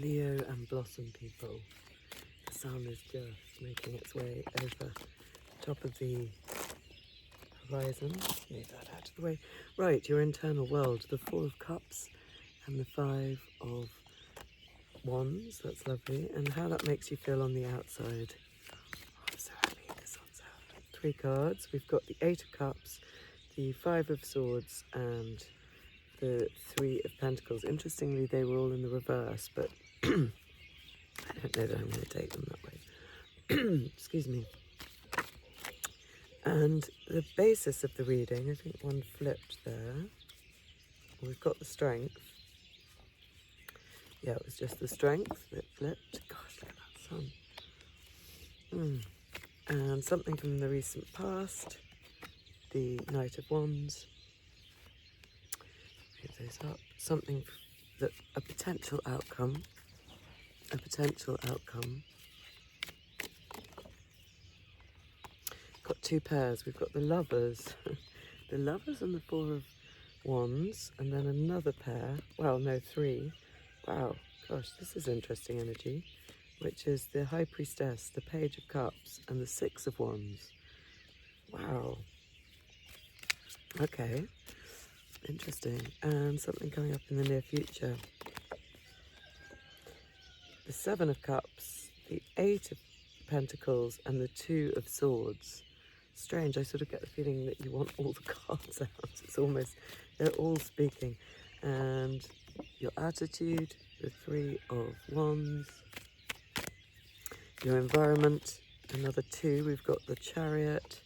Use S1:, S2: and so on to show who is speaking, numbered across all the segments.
S1: Leo and Blossom people. The sun is just making its way over top of the horizon. Move that out of the way. Right, your internal world, the Four of Cups and the Five of Wands. That's lovely. And how that makes you feel on the outside. Oh, I'm so happy this one's out. 3 cards. We've got the Eight of Cups, the Five of Swords, and the Three of Pentacles. Interestingly, they were all in the reverse, but I don't know that I'm going to take them that way. Excuse me. And the basis of the reading, I think one flipped there. We've got the Strength. Yeah, it was just the Strength that flipped. Gosh, look at that sun. And something from the recent past, the Knight of Wands. Move those up. Something that a potential outcome. A potential outcome. Got 2 pairs. We've got the Lovers. The Lovers and the Four of Wands, and then another pair. Well, no, 3. Wow, gosh, this is interesting energy. Which is the High Priestess, the Page of Cups, and the Six of Wands. Wow. Okay. Interesting. And something coming up in the near future. The Seven of Cups, the Eight of Pentacles, and the Two of Swords. Strange, I sort of get the feeling that you want all the cards out. It's almost, they're all speaking. And your attitude, the Three of Wands. Your environment, another 2. We've got the Chariot.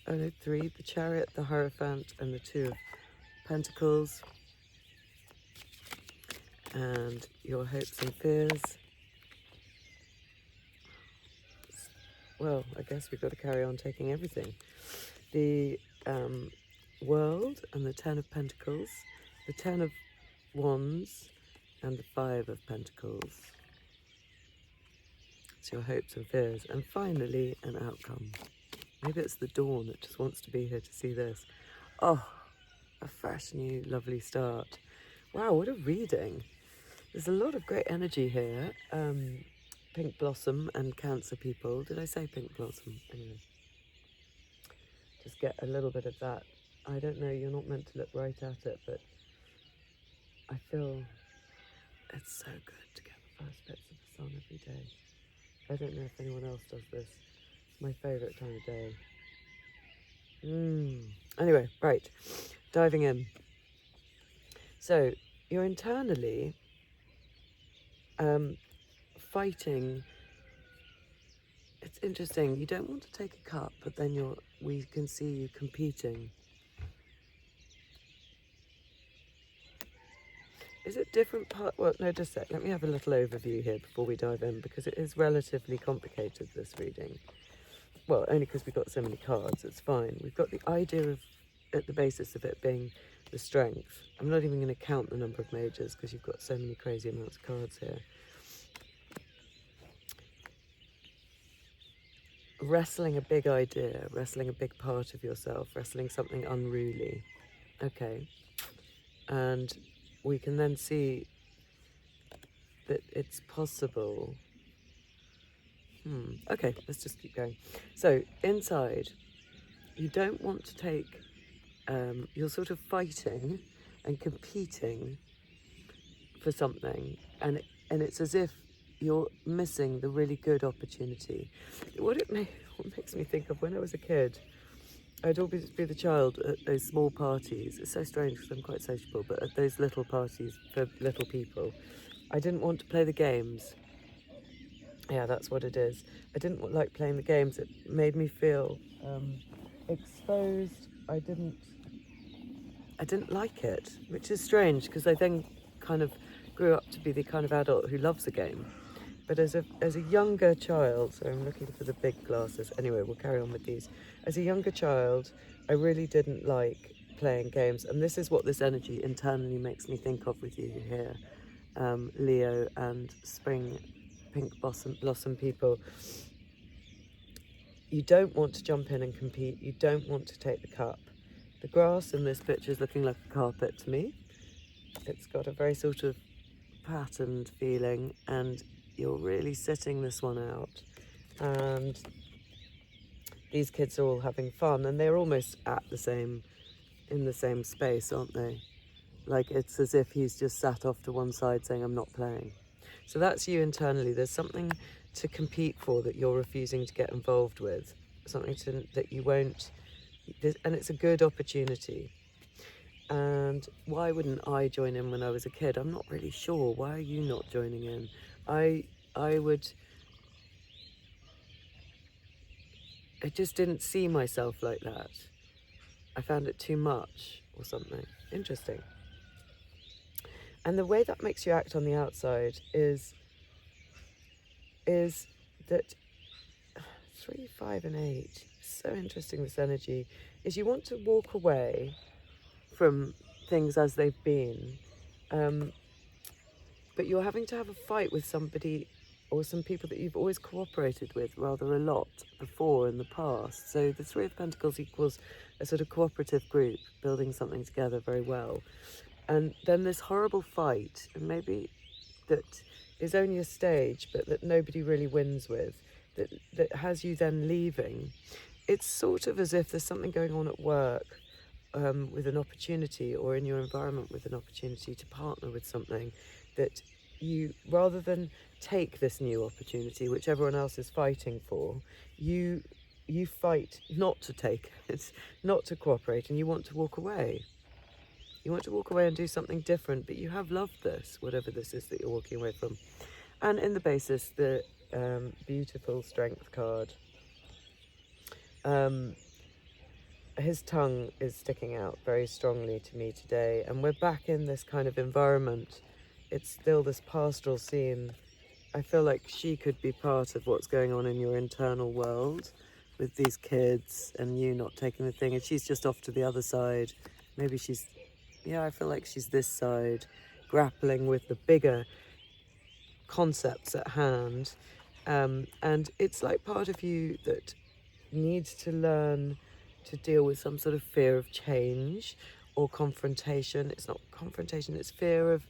S1: Oh no, 3. The Chariot, the Hierophant, and the Two of Pentacles. And your hopes and fears. Well, I guess we've got to carry on taking everything. The World and the Ten of Pentacles, the Ten of Wands, and the Five of Pentacles. It's your hopes and fears. And finally, an outcome. Maybe it's the dawn that just wants to be here to see this. Oh, a fresh, new, lovely start. Wow, what a reading. There's a lot of great energy here. Pink Blossom and Cancer people. Did I say Pink Blossom? Anyway, just get a little bit of that. I don't know, you're not meant to look right at it, but I feel it's so good to get the first bits of the sun every day. I don't know if anyone else does this. It's my favourite time of day. Anyway, right, diving in. So, you're internally fighting. It's interesting, you don't want to take a cup, but then we can see you competing. Is it different part? Well, no, just a sec. Let me have a little overview here before we dive in, because it is relatively complicated, this reading. Well, only because we've got so many cards, it's fine. We've got the idea of, at the basis of it being the Strength. I'm not even going to count the number of majors, because you've got so many crazy amounts of cards here. Wrestling a big idea, wrestling a big part of yourself, wrestling something unruly. Okay. And we can then see that it's possible. Okay, let's just keep going. So, inside, you don't want to take, you're sort of fighting and competing for something, and it's as if you're missing the really good opportunity. What makes me think of when I was a kid, I'd always be the child at those small parties. It's so strange because I'm quite sociable, but at those little parties for little people, I didn't want to play the games. Yeah, that's what it is. I didn't like playing the games. It made me feel exposed. I didn't like it, which is strange because I then kind of grew up to be the kind of adult who loves a game. But as a younger child, so I'm looking for the big glasses. Anyway, we'll carry on with these. As a younger child, I really didn't like playing games. And this is what this energy internally makes me think of with you here, Leo and Spring Pink Blossom people. You don't want to jump in and compete. You don't want to take the cup. The grass in this picture is looking like a carpet to me. It's got a very sort of patterned feeling, and you're really sitting this one out. And these kids are all having fun, and they're almost in the same space, aren't they? Like, it's as if he's just sat off to one side saying, I'm not playing. So that's you internally. There's something to compete for that you're refusing to get involved with, something that you won't, and it's a good opportunity. And why wouldn't I join in when I was a kid? I'm not really sure. Why are you not joining in? I just didn't see myself like that. I found it too much or something. Interesting. And the way that makes you act on the outside is that 3, 5, and 8, so interesting, this energy, is you want to walk away from things as they've been, but you're having to have a fight with somebody or some people that you've always cooperated with rather a lot before in the past. So the 3 of Pentacles equals a sort of cooperative group building something together very well. And then this horrible fight, and maybe that is only a stage, but that nobody really wins with, that has you then leaving. It's sort of as if there's something going on at work with an opportunity, or in your environment with an opportunity to partner with something, that you, rather than take this new opportunity, which everyone else is fighting for, you fight not to take it, not to cooperate, and you want to walk away. You want to walk away and do something different, but you have loved this, whatever this is that you're walking away from. And in the basis, the beautiful Strength card. His tongue is sticking out very strongly to me today, and we're back in this kind of environment. It's still this pastoral scene. I feel like she could be part of what's going on in your internal world with these kids and you not taking the thing, and she's just off to the other side. Maybe she's, yeah, I feel like she's this side, grappling with the bigger concepts at hand. And it's like part of you that needs to learn to deal with some sort of fear of change or confrontation. It's not confrontation, it's fear of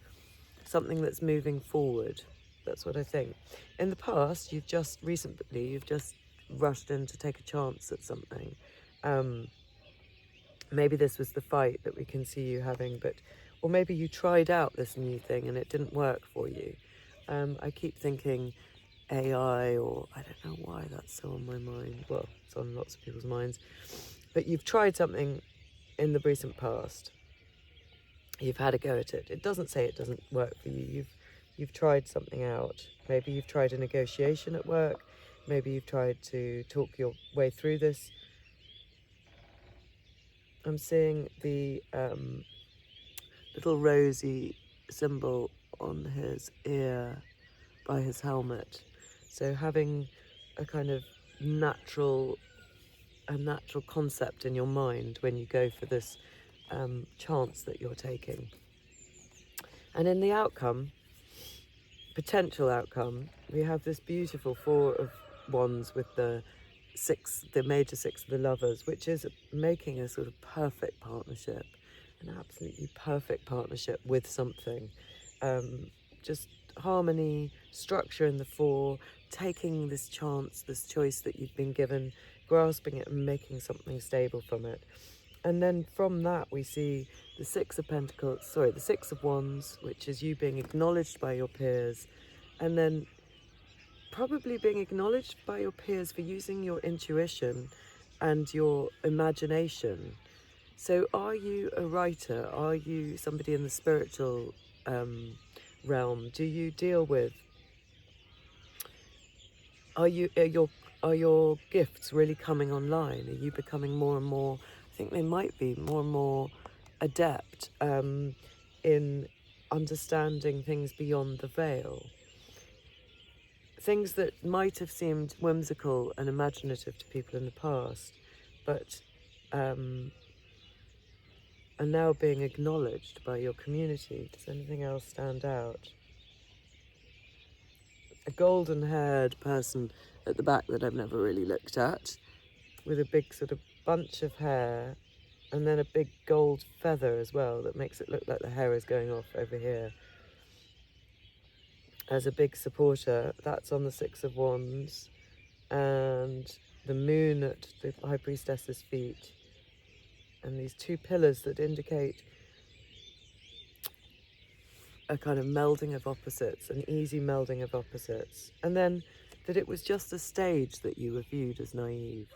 S1: something that's moving forward. That's what I think. In the past, you've just rushed in to take a chance at something. Maybe this was the fight that we can see you having, or maybe you tried out this new thing and it didn't work for you. I keep thinking AI, or I don't know why that's so on my mind. Well, it's on lots of people's minds. But you've tried something in the recent past. You've had a go at it. It doesn't say it doesn't work for you. You've tried something out. Maybe you've tried a negotiation at work. Maybe you've tried to talk your way through this. I'm seeing the little rosy symbol on his ear by his helmet. So having a kind of natural concept in your mind when you go for this chance that you're taking. And in the outcome, potential outcome, we have this beautiful 4 of Wands with the major 6 of the Lovers, which is making a sort of perfect partnership, an absolutely perfect partnership with something. Just harmony, structure in the 4, taking this chance, this choice that you've been given, grasping it and making something stable from it. And then from that we see the 6 of Wands, which is you being acknowledged by your peers, and then probably being acknowledged by your peers for using your intuition and your imagination. So are you a writer? Are you somebody in the spiritual realm? Do you deal with, are your gifts really coming online? Are you becoming more and more, I think they might be more and more adept in understanding things beyond the veil? Things that might have seemed whimsical and imaginative to people in the past, but are now being acknowledged by your community. Does anything else stand out? A golden-haired person at the back that I've never really looked at, with a big sort of bunch of hair, and then a big gold feather as well that makes it look like the hair is going off over here. as a big supporter. That's on the Six of Wands, and the moon at the High Priestess's feet, and these two pillars that indicate a kind of melding of opposites, an easy melding of opposites, and then that it was just a stage that you were viewed as naive,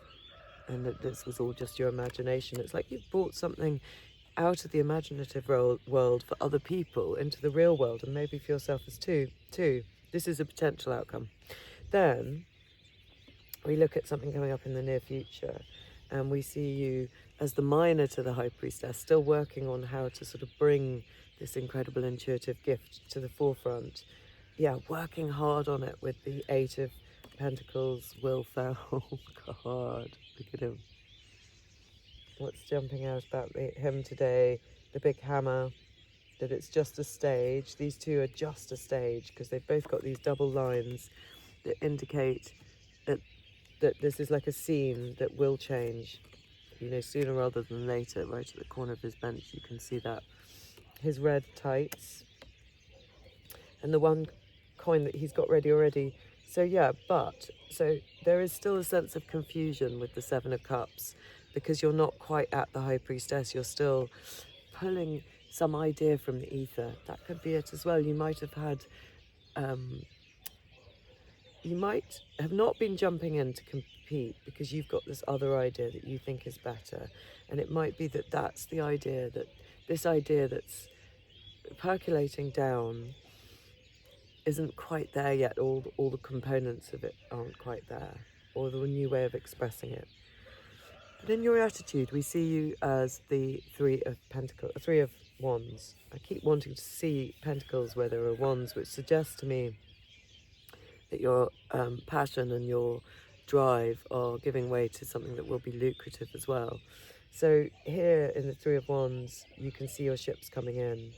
S1: and that this was all just your imagination. It's like you've brought something out of the imaginative world for other people into the real world, and maybe for yourself as too. This is a potential outcome. Then we look at something coming up in the near future, and we see you as the minor to the High Priestess, still working on how to sort of bring this incredible intuitive gift to the forefront. Yeah, working hard on it with the Eight of Pentacles, Will Fell. God, look at him. What's jumping out about him today? The big hammer, that it's just a stage. These two are just a stage because they've both got these double lines that indicate that this is like a scene that will change, you know, sooner rather than later. Right at the corner of his bench, you can see that. His red tights, and the one coin that he's got ready already. So yeah, but, so there is still a sense of confusion with the Seven of Cups, because you're not quite at the High Priestess, you're still pulling some idea from the ether. That could be it as well. You might have had, you might have not been jumping in to compete because you've got this other idea that you think is better. And it might be that that's the idea, that this idea that's percolating down isn't quite there yet. All the components of it aren't quite there, or the new way of expressing it. But in your attitude, we see you as the Three of Wands. I keep wanting to see pentacles where there are wands, which suggests to me that your passion and your drive are giving way to something that will be lucrative as well. So here in the Three of Wands, you can see your ships coming in,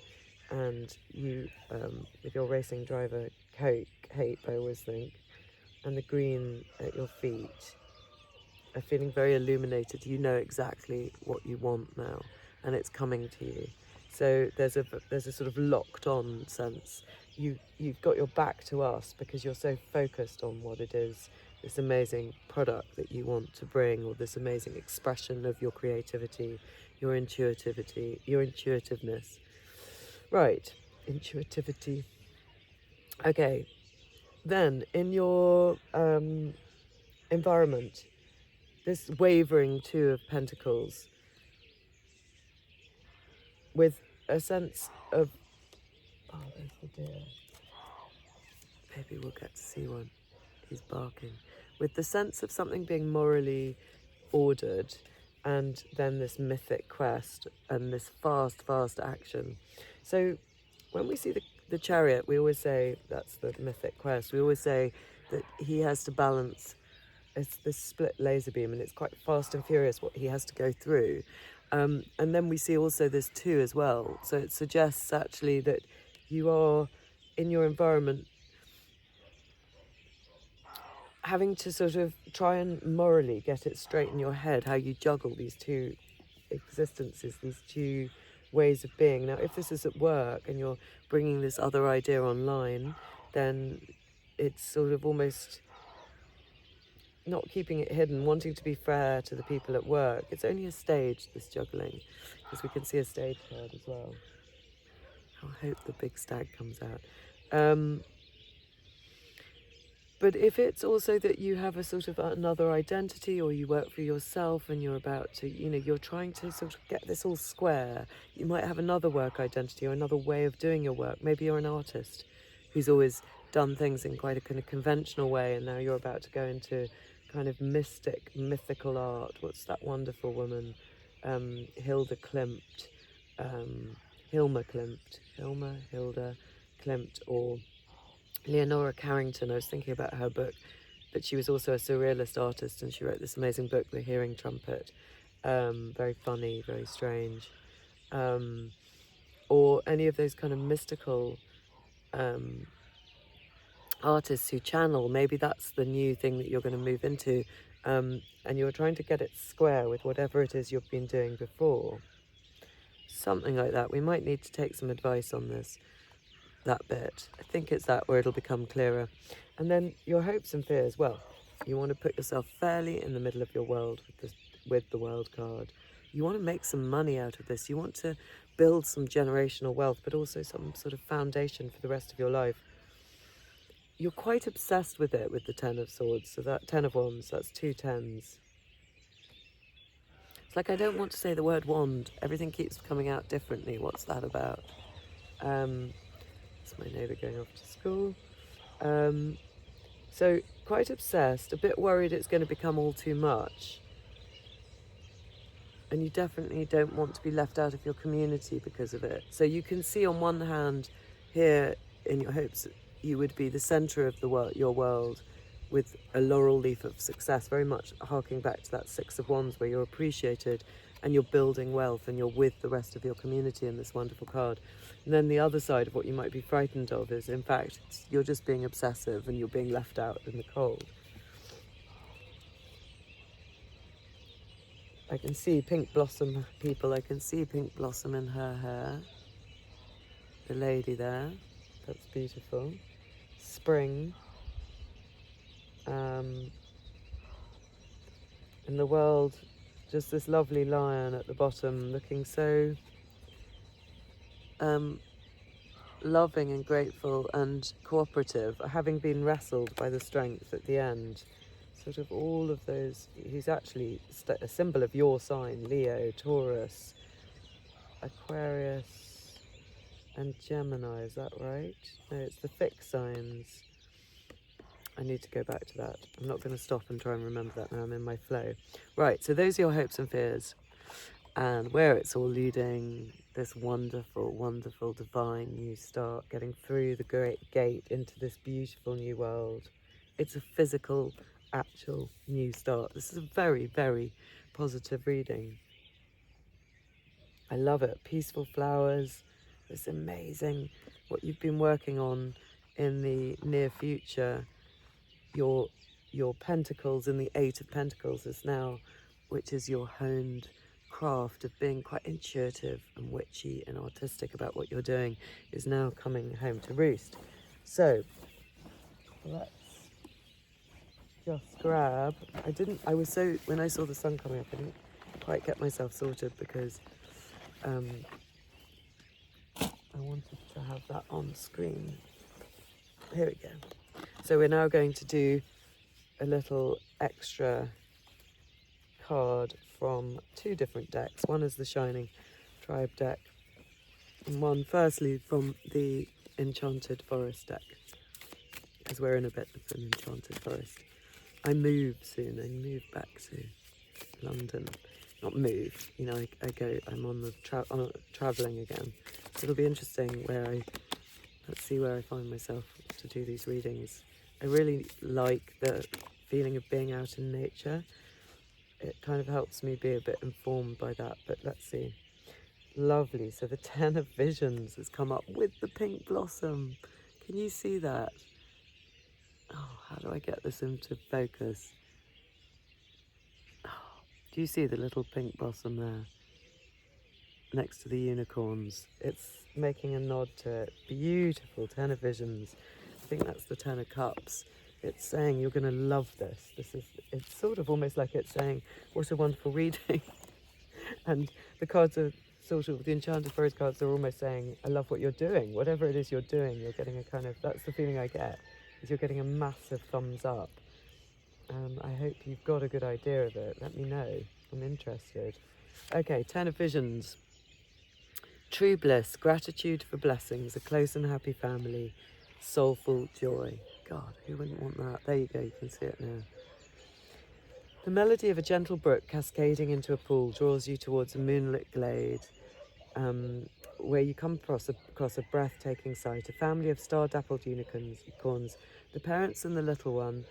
S1: and you, with your racing driver cape, I always think, and the green at your feet, are feeling very illuminated. You know exactly what you want now, and it's coming to you. So there's a sort of locked on sense. You've got your back to us because you're so focused on what it is, this amazing product that you want to bring, or this amazing expression of your creativity, your intuitiveness. Right, intuitivity. Okay, then in your environment, this wavering Two of Pentacles, with a sense of, oh, there's the deer. Maybe we'll get to see one. He's barking. With the sense of something being morally ordered, and then this mythic quest and this fast action. So when we see the Chariot, we always say that's the mythic quest. We always say that he has to balance, it's this split laser beam, and it's quite fast and furious what he has to go through. And then we see also this Two as well. So it suggests actually that you are in your environment having to sort of try and morally get it straight in your head, how you juggle these two existences, these two ways of being. Now, if this is at work and you're bringing this other idea online, then it's sort of almost not keeping it hidden, wanting to be fair to the people at work. It's only a stage, this juggling, because we can see a stage card as well. I hope the big stag comes out. But if it's also that you have a sort of another identity, or you work for yourself and you're about to, you know, you're trying to sort of get this all square, you might have another work identity or another way of doing your work. Maybe you're an artist who's always done things in quite a kind of conventional way, and now you're about to go into kind of mythical art. What's that wonderful woman? Hilda Klimt, Hilma Hilda Klimt, or Leonora Carrington. I was thinking about her book, but she was also a surrealist artist, and she wrote this amazing book, The Hearing Trumpet. Very funny, very strange. Or any of those kind of mystical artists who channel. Maybe that's the new thing that you're going to move into, and you're trying to get it square with whatever it is you've been doing before. Something like that. We might need to take some advice on this. that bit. I think it's that where it'll become clearer. And then your hopes and fears. Well, you want to put yourself fairly in the middle of your world with the world card. You want to make some money out of this. You want to build some generational wealth, but also some sort of foundation for the rest of your life. You're quite obsessed with it, with the 10 of Swords. So that 10 of Wands, that's 2 10s. It's like I don't want to say the word wand. Everything keeps coming out differently. What's that about? It's my neighbour going off to school. So quite obsessed, a bit worried it's going to become all too much. And you definitely don't want to be left out of your community because of it. So you can see on one hand here in your hopes, you would be the centre of your world with a laurel leaf of success, very much harking back to that 6 of Wands where you're appreciated and you're building wealth and you're with the rest of your community in this wonderful card. And then the other side of what you might be frightened of is, in fact, you're just being obsessive and you're being left out in the cold. I can see pink blossom, people. I can see pink blossom in her hair. The lady there. That's beautiful. Spring. In the world, just this lovely lion at the bottom, looking so loving and grateful and cooperative, having been wrestled by the strength at the end. Sort of all of those, he's actually a symbol of your sign, Leo, Taurus, Aquarius, and Gemini, is that right? No, it's the fixed signs. I need to go back to that. I'm not going to stop and try and remember that now. I'm in my flow. Right, so those are your hopes and fears. And where it's all leading, this wonderful, wonderful, divine new start, getting through the great gate into this beautiful new world. It's a physical, actual new start. This is a very, very positive reading. I love it. Peaceful flowers. It's amazing what you've been working on in the near future. Your pentacles in the 8 of Pentacles is now, which is your honed craft of being quite intuitive and witchy and artistic about what you're doing, is now coming home to roost. So let's just grab, when I saw the sun coming up, I didn't quite get myself sorted because I wanted to have that on screen. Here we go. So we're now going to do a little extra card from 2 different decks. One is the Shining Tribe deck, and one firstly from the Enchanted Forest deck, because we're in a bit of an enchanted forest. I move soon. I move back to London. Not move, you know, I'm on the travelling again. So it'll be interesting let's see where I find myself to do these readings. I really like the feeling of being out in nature. It kind of helps me be a bit informed by that, but let's see. Lovely. So the 10 of Visions has come up with the pink blossom. Can you see that? Oh, how do I get this into focus? Oh, do you see the little pink blossom there? Next to the unicorns. It's making a nod to it. Beautiful 10 of Visions. I think that's the 10 of Cups. It's saying you're going to love this. It's sort of almost like it's saying, what a wonderful reading. And the cards are sort of, the Enchanted Forest cards are almost saying, I love what you're doing. Whatever it is you're doing, you're getting a kind of, that's the feeling I get, is you're getting a massive thumbs up. I hope you've got a good idea of it. Let me know. I'm interested. Okay, 10 of Visions. True bliss, gratitude for blessings, a close and happy family, soulful joy. God, who wouldn't want that? There you go, you can see it now. The melody of a gentle brook cascading into a pool draws you towards a moonlit glade, where you come across a breathtaking sight. A family of star-dappled unicorns. The parents and the little one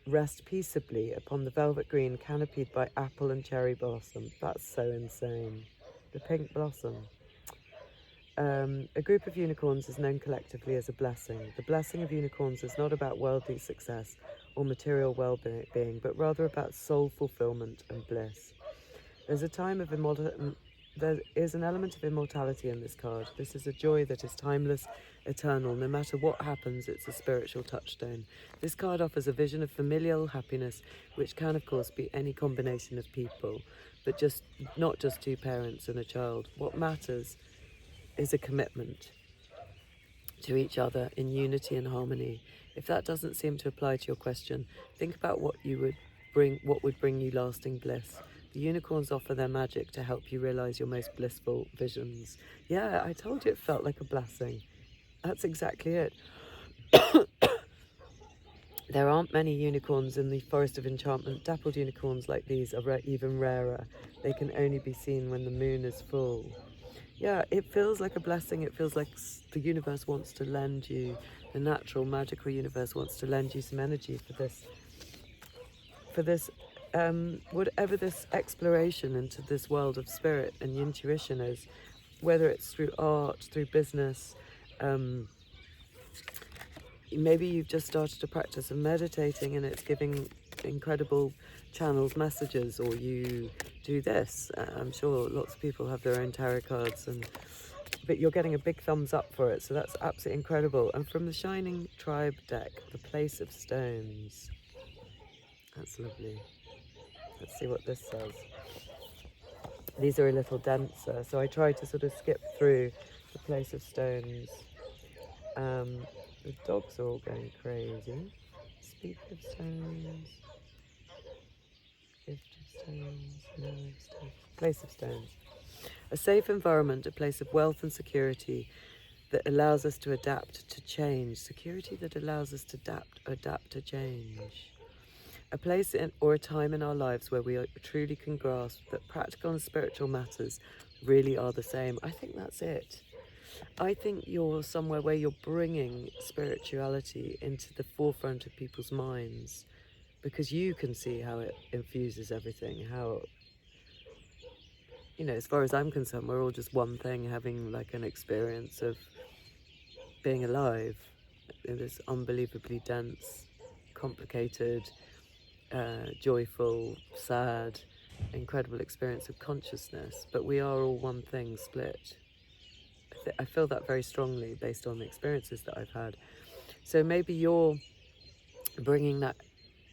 S1: rest peaceably upon the velvet green canopied by apple and cherry blossom. That's so insane. The pink blossom. A group of unicorns is known collectively as a blessing. The blessing of unicorns is not about worldly success or material well-being, but rather about soul fulfillment and bliss. There's a time of there is an element of immortality in this card. This is a joy that is timeless, eternal. No matter what happens, it's a spiritual touchstone. This card offers a vision of familial happiness, which can, of course, be any combination of people, but not just two parents and a child. What matters is a commitment to each other in unity and harmony. If that doesn't seem to apply to your question, think about what would bring you lasting bliss. The unicorns offer their magic to help you realize your most blissful visions. Yeah, I told you it felt like a blessing. That's exactly it. There aren't many unicorns in the Forest of Enchantment. Dappled unicorns like these are even rarer. They can only be seen when the moon is full. Yeah, it feels like a blessing. It feels like the universe wants to lend you, the natural, magical universe wants to lend you some energy for this, whatever this exploration into this world of spirit and intuition is, whether it's through art, through business. Maybe you've just started a practice of meditating and it's giving incredible channeled messages, or you do this. I'm sure lots of people have their own tarot cards, but you're getting a big thumbs up for it, so that's absolutely incredible. And from the Shining Tribe deck, the Place of Stones. That's lovely. Let's see what this says. These are a little denser, so I tried to sort of skip through the Place of Stones. The dogs are all going crazy. Speak of stones. Gift of stones. No stones. Place of Stones. A safe environment, a place of wealth and security that allows us to adapt to change. Security that allows us to adapt to change. A place or a time in our lives where we truly can grasp that practical and spiritual matters really are the same. I think that's it. I think you're somewhere where you're bringing spirituality into the forefront of people's minds, because you can see how it infuses everything, how, as far as I'm concerned, we're all just one thing, having like an experience of being alive in this unbelievably dense, complicated, joyful, sad, incredible experience of consciousness, but we are all one thing split. I feel that very strongly based on the experiences that I've had. So maybe you're bringing that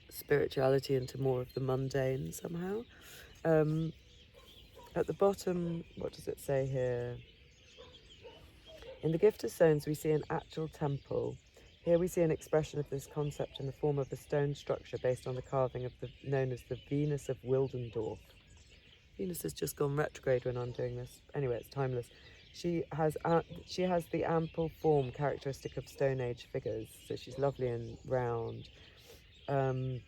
S1: spirituality into more of the mundane somehow. At the bottom, what does it say here? In the Gift of Stones, we see an actual temple. Here we see an expression of this concept in the form of a stone structure based on the carving of known as the Venus of Wildendorf. Venus has just gone retrograde when I'm doing this. Anyway, it's timeless. She has the ample form characteristic of Stone Age figures, so she's lovely and round. So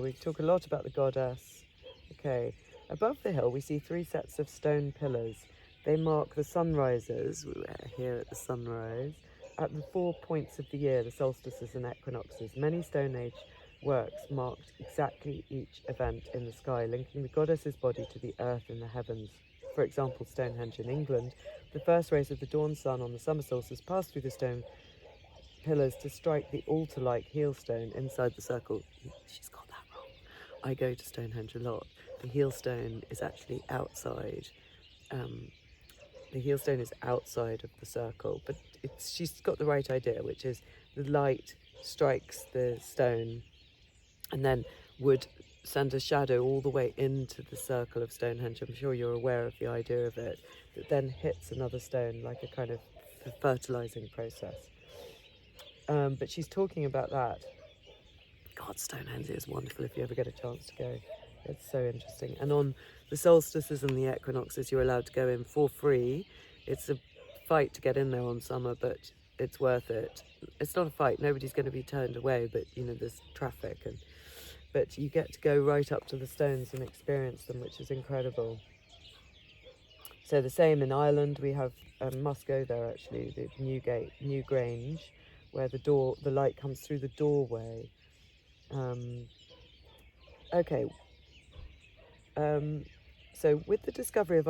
S1: we talk a lot about the goddess. Okay, above the hill we see 3 sets of stone pillars. They mark the sunrises. We're here at the sunrise. At the 4 points of the year, the solstices and equinoxes, many Stone Age works marked exactly each event in the sky, linking the goddess's body to the earth and the heavens. For example, Stonehenge in England, the first rays of the dawn sun on the summer solstice pass through the stone pillars to strike the altar-like heel stone inside the circle. She's got that wrong. I go to Stonehenge a lot. The heel stone is actually outside. The heel stone is outside of the circle, but she's got the right idea, which is the light strikes the stone and then would send a shadow all the way into the circle of Stonehenge. I'm sure you're aware of the idea of it, that then hits another stone like a kind of fertilizing process. But she's talking about that. God, Stonehenge is wonderful if you ever get a chance to go. It's so interesting. And on the solstices and the equinoxes, you're allowed to go in for free. It's a fight to get in there on summer, but it's worth it. It's not a fight. Nobody's going to be turned away, but, there's traffic. But you get to go right up to the stones and experience them, which is incredible. So the same in Ireland, we have, must go there actually, the New Grange, where the light comes through the doorway. So with the discovery of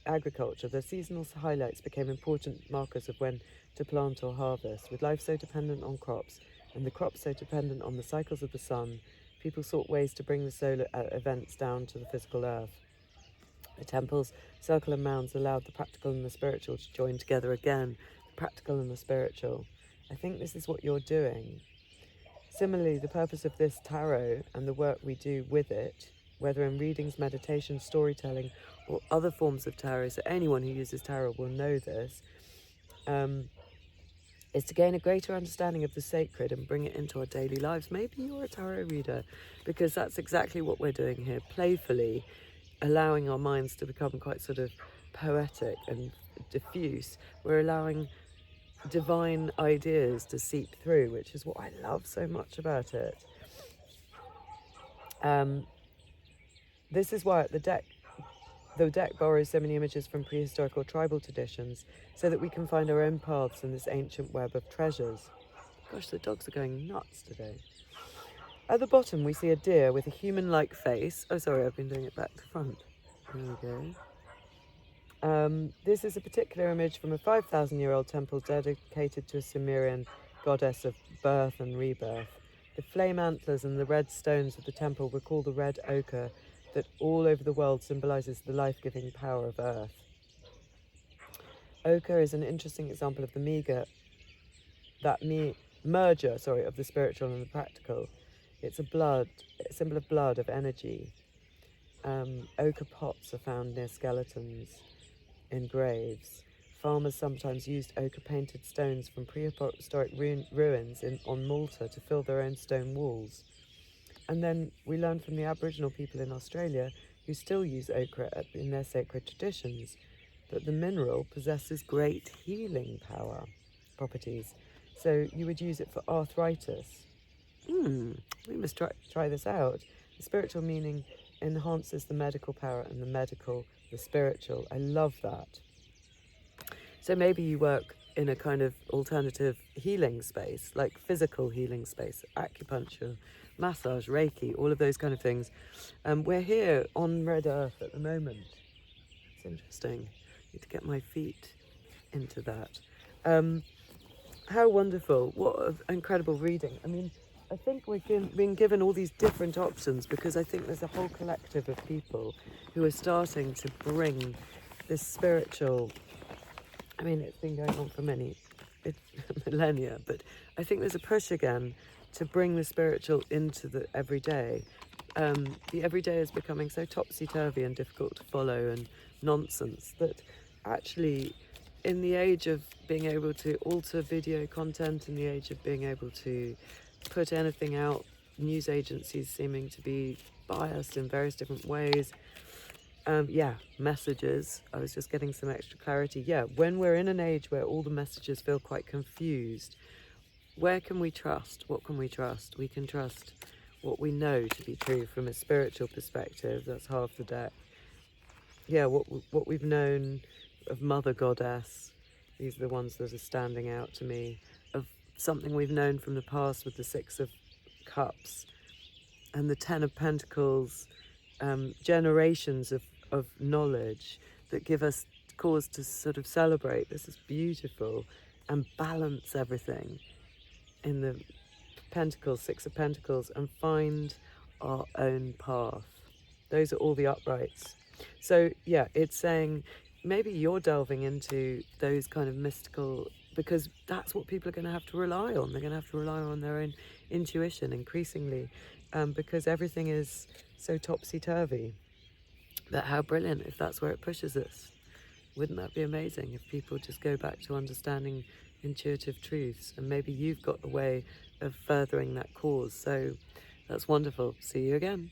S1: agriculture, the seasonal highlights became important markers of when to plant or harvest. With life so dependent on crops, and the crops so dependent on the cycles of the sun, people sought ways to bring the solar events down to the physical earth. The temples, circle and mounds allowed the practical and the spiritual to join together again, the practical and the spiritual. I think this is what you're doing. Similarly, the purpose of this tarot and the work we do with it, whether in readings, meditation, storytelling, or other forms of tarot, so anyone who uses tarot will know this, is to gain a greater understanding of the sacred and bring it into our daily lives. Maybe you're a tarot reader, because that's exactly what we're doing here, playfully allowing our minds to become quite sort of poetic and diffuse. We're allowing divine ideas to seep through, which is what I love so much about it. This is why the deck borrows so many images from prehistoric or tribal traditions, so that we can find our own paths in this ancient web of treasures. Gosh, the dogs are going nuts today. At the bottom, we see a deer with a human-like face. Oh, sorry, I've been doing it back to front. There we go. This is a particular image from a 5,000-year-old temple dedicated to a Sumerian goddess of birth and rebirth. The flame antlers and the red stones of the temple recall the red ochre that all over the world symbolises the life-giving power of earth. Ochre is an interesting example of the merger of the spiritual and the practical. It's a symbol of blood, of energy. Ochre pots are found near skeletons in graves. Farmers sometimes used ochre-painted stones from prehistoric ruins on Malta to fill their own stone walls. And then we learned from the Aboriginal people in Australia, who still use ochre in their sacred traditions, that the mineral possesses great healing properties. So you would use it for arthritis. We must try this out. The spiritual meaning enhances the medical power, and the medical the spiritual. I love that. So maybe you work in a kind of alternative healing space, like physical healing space, acupuncture, massage, Reiki, all of those kind of things. We're here on Red Earth at the moment. It's interesting. I need to get my feet into that. How wonderful. What an incredible reading. I mean, I think we've been given all these different options, because I think there's a whole collective of people who are starting to bring this spiritual... I mean, it's been going on for many millennia, but I think there's a push again to bring the spiritual into the everyday. The everyday is becoming so topsy-turvy and difficult to follow and nonsense that actually, in the age of being able to alter video content, in the age of being able to put anything out, news agencies seeming to be biased in various different ways. Messages. I was just getting some extra clarity. When we're in an age where all the messages feel quite confused, where can we trust? What can we trust? We can trust what we know to be true from a spiritual perspective. That's half the deck. What we've known of Mother Goddess. These are the ones that are standing out to me. Of something we've known from the past with the Six of Cups and the Ten of Pentacles. Generations of knowledge that give us cause to sort of celebrate. This is beautiful, and balance everything in the Pentacles, Six of Pentacles, and find our own path. Those are all the uprights. So it's saying maybe you're delving into those kind of mystical, because that's what people are going to have to rely on. They're going to have to rely on their own intuition increasingly, because everything is so topsy-turvy. But how brilliant if that's where it pushes us. Wouldn't that be amazing if people just go back to understanding intuitive truths? And maybe you've got a way of furthering that cause. So that's wonderful. See you again.